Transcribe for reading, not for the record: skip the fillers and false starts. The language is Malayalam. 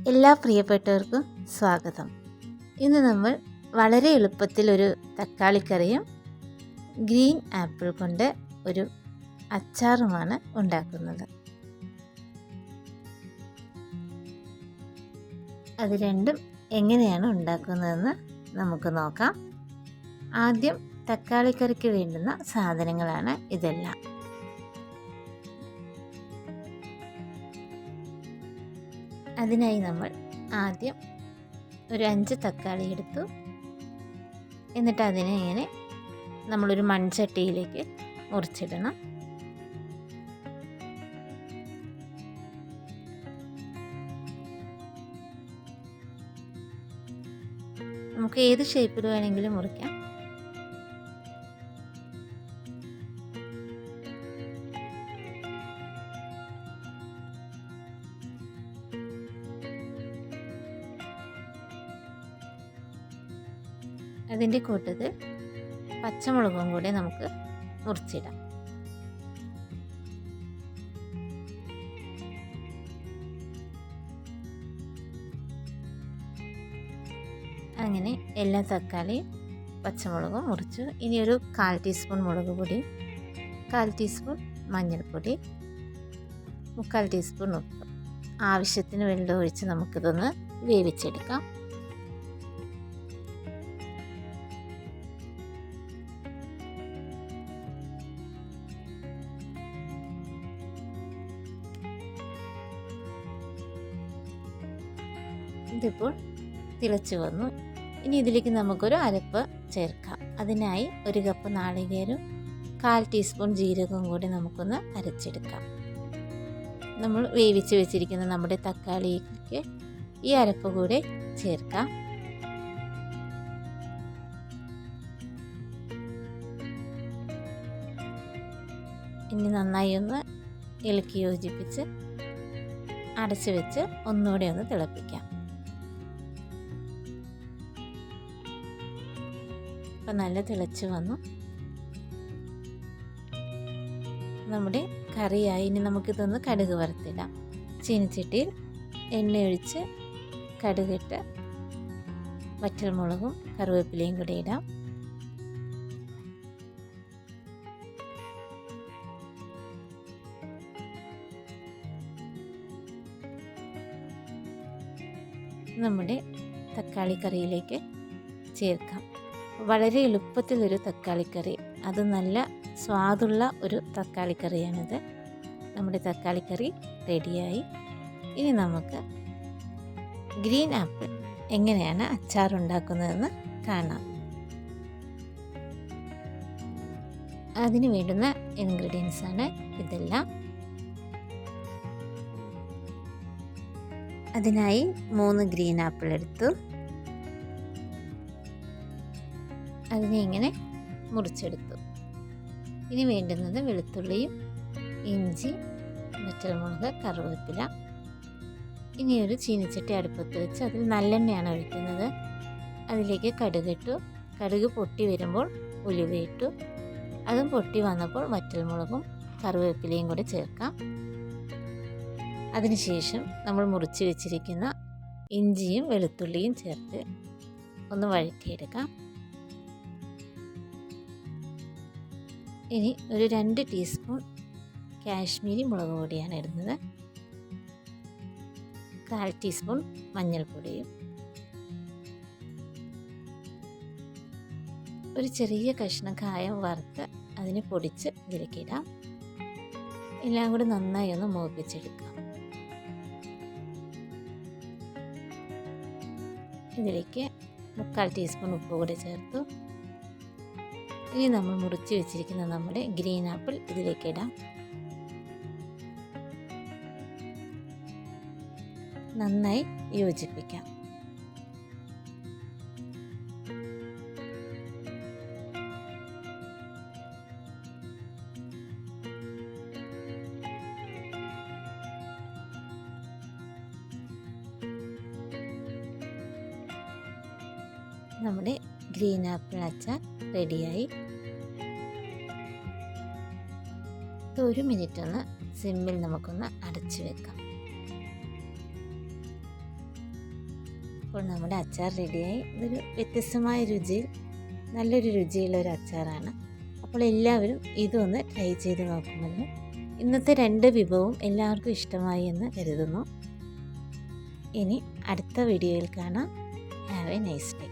എല്ലാ പ്രിയപ്പെട്ടവർക്കും സ്വാഗതം. ഇന്ന് നമ്മൾ വളരെ എളുപ്പത്തിൽ ഒരു തക്കാളിക്കറിയും ഗ്രീൻ ആപ്പിൾ കൊണ്ട് ഒരു അച്ചാറുമാണ് ഉണ്ടാക്കുന്നത്. അത് രണ്ടും എങ്ങനെയാണ് ഉണ്ടാക്കുന്നതെന്ന് നമുക്ക് നോക്കാം. ആദ്യം തക്കാളിക്കറിക്ക് വേണ്ടുന്ന സാധനങ്ങളാണ് ഇതെല്ലാം. അതിനായി നമ്മൾ ആദ്യം ഒരു 5 തക്കാളി എടുത്തു. എന്നിട്ട് അതിനെ ഇങ്ങനെ നമ്മളൊരു മൺചട്ടിയിലേക്ക് മുറിച്ചിടണം. നമുക്ക് ഏത് ഷേപ്പിൽ വേണമെങ്കിലും മുറിക്കാം. അതിൻ്റെ കൂട്ടത്തിൽ പച്ചമുളകും കൂടെ നമുക്ക് മുറിച്ചിടാം. അങ്ങനെ എല്ലാ തക്കാളിയും പച്ചമുളകും മുറിച്ചു. ഇനി ഒരു 1/4 ടീസ്പൂൺ മുളക് പൊടി, 1/4 ടീസ്പൂൺ മഞ്ഞൾപ്പൊടി, 3/4 ടീസ്പൂൺ ഉപ്പ്, ആവശ്യത്തിന് വെള്ളം ഒഴിച്ച് നമുക്കിതൊന്ന് വേവിച്ചെടുക്കാം. ഇതിപ്പോൾ തിളച്ച് വന്നു. ഇനി ഇതിലേക്ക് നമുക്കൊരു അരപ്പ് ചേർക്കാം. അതിനായി 1 കപ്പ് നാളികേരം, 1/4 ടീസ്പൂൺ ജീരകവും കൂടി നമുക്കൊന്ന് അരച്ചെടുക്കാം. നമ്മൾ വേവിച്ച് വെച്ചിരിക്കുന്ന നമ്മുടെ തക്കാളിക്ക് ഈ അരപ്പ് കൂടെ ചേർക്കാം. ഇനി നന്നായി ഒന്ന് ഇളക്കി യോജിപ്പിച്ച് അടച്ചു വെച്ച് ഒന്നുകൂടെ ഒന്ന് തിളപ്പിക്കാം. ഇപ്പം നല്ല തിളച്ച് വന്നു നമ്മുടെ കറിയായി. ഇനി നമുക്കിതൊന്ന് കടുക് വറുത്തിടാം. ചീനിച്ചട്ടിയിൽ എണ്ണയൊഴിച്ച് കടുകിട്ട് വറ്റൽമുളകും കറിവേപ്പിലയും കൂടി ഇടാം. നമ്മുടെ തക്കാളി കറിയിലേക്ക് ചേർക്കാം. വളരെ എളുപ്പത്തിലൊരു തക്കാളിക്കറി, അത് നല്ല സ്വാദുള്ള ഒരു തക്കാളിക്കറിയാണിത്. നമ്മുടെ തക്കാളിക്കറി റെഡിയായി. ഇനി നമുക്ക് ഗ്രീൻ ആപ്പിൾ എങ്ങനെയാണ് അച്ചാറുണ്ടാക്കുന്നതെന്ന് കാണാം. അതിന് വേണ്ടുന്ന ഇൻഗ്രീഡിയൻസ് ആണ് ഇതെല്ലാം. അതിനായി 3 ഗ്രീൻ ആപ്പിൾ എടുത്തു. അതിനെ ഇങ്ങനെ മുറിച്ചെടുത്തു. ഇനി വേണ്ടുന്നത് വെളുത്തുള്ളിയും ഇഞ്ചി, വറ്റൽമുളക്, കറിവേപ്പില. ഇനി ഒരു ചീനിച്ചട്ടി അടുപ്പത്ത് വെച്ച് അതിൽ നല്ലെണ്ണയാണ് ഒഴിക്കുന്നത്. അതിലേക്ക് കടുകിട്ടു. കടുക് പൊട്ടി വരുമ്പോൾ ഉലുവയിട്ടു. അതും പൊട്ടി വന്നപ്പോൾ വറ്റൽമുളകും കറിവേപ്പിലയും കൂടെ ചേർക്കാം. അതിനുശേഷം നമ്മൾ മുറിച്ച് വെച്ചിരിക്കുന്ന ഇഞ്ചിയും വെളുത്തുള്ളിയും ചേർത്ത് ഒന്ന് വഴറ്റിയെടുക്കാം. ഇനി ഒരു 2 ടീസ്പൂൺ കാശ്മീരി മുളക് പൊടിയാണ് ഇടുന്നത്. 1/4 ടീസ്പൂൺ മഞ്ഞൾപ്പൊടിയും, ഒരു ചെറിയ കഷ്ണം കായം വറുത്ത് അതിനെ പൊടിച്ച് ഇതിലേക്ക് ഇടാം. എല്ലാം കൂടി നന്നായി ഒന്ന് മൂപ്പിച്ചെടുക്കാം. ഇതിലേക്ക് 3/4 ടീസ്പൂൺ ഉപ്പ് കൂടി ചേർത്തു. ഇനി നമ്മൾ മുറിച്ച് വെച്ചിരിക്കുന്ന നമ്മുടെ ഗ്രീൻ ആപ്പിൾ ഇതിലേക്ക് ഇടാം. നന്നായി യോജിപ്പിക്കാം. നമ്മുടെ ഗ്രീൻ ആപ്പിൾ അച്ചാർ റെഡിയായി. 1 മിനിറ്റ് ഒന്ന് സിമ്മിൽ നമുക്കൊന്ന് അടച്ചു വെക്കാം. ഇപ്പോൾ നമ്മുടെ അച്ചാർ റെഡിയായി. ഇതൊരു വ്യത്യസ്തമായ രുചിയിൽ നല്ലൊരു രുചിയുള്ള ഒരു അച്ചാറാണ്. അപ്പോൾ എല്ലാവരും ഇതൊന്ന് ട്രൈ ചെയ്ത് നോക്കുമല്ലോ. ഇന്നത്തെ 2 വിഭവവും എല്ലാവർക്കും ഇഷ്ടമായി എന്ന് കരുതുന്നു. ഇനി അടുത്ത വീഡിയോയിൽ കാണാം. Have A nice day.